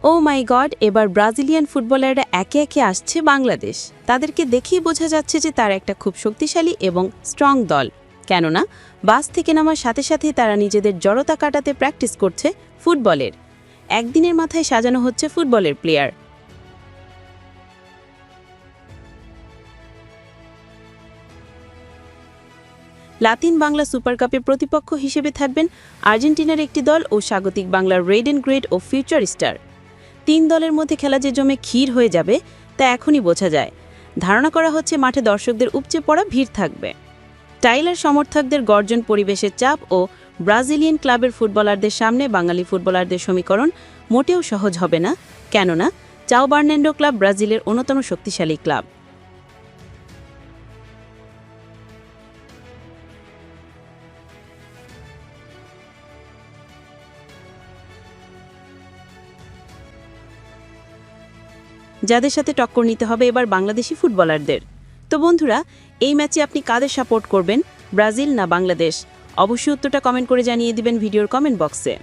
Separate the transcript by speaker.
Speaker 1: ও মাই god, এবার Brazilian ফুটবলাররা একে একে আসছে বাংলাদেশ। তাদেরকে দেখেই বোঝা যাচ্ছে যে তারা একটা খুব শক্তিশালী এবং স্ট্রং দল। কেননা বাস থেকে নামার সাথে সাথেই তারা নিজেদের জড়তা কাটাতে প্র্যাকটিস করছে ফুটবলের। একদিনের মাথায় সাজানো হচ্ছে ফুটবলের প্লেয়ার। লাতিন বাংলা সুপার কাপে প্রতিপক্ষ হিসেবে থাকবেন আর্জেন্টিনার একটি দল ও স্বাগতিক বাংলার রেড অ্যান্ড গ্রেড ও ফিউচার স্টার। ৩ দলের মধ্যে খেলা যে জমে ক্ষীর হয়ে যাবে তা এখনই বোঝা যায়। ধারণা করা হচ্ছে মাঠে দর্শকদের উপচে পড়া ভিড় থাকবে। টাইলার সমর্থকদের গর্জন, পরিবেশের চাপ ও ব্রাজিলিয়ান ক্লাবের ফুটবলারদের সামনে বাঙালি ফুটবলারদের সমীকরণ মোটেও সহজ হবে না। কেননা চাও বার্নান্ডো ক্লাব ব্রাজিলের অন্যতম শক্তিশালী ক্লাব। যাদের সাথে টক্কর নিতে হবে এবার বাংলাদেশি ফুটবলারদের। তো বন্ধুরা, এই ম্যাচে আপনি কাদের সাপোর্ট করবেন, ব্রাজিল না বাংলাদেশ? অবশ্যই উত্তরটা কমেন্ট করে জানিয়ে দিবেন ভিডিওর কমেন্ট বক্সে।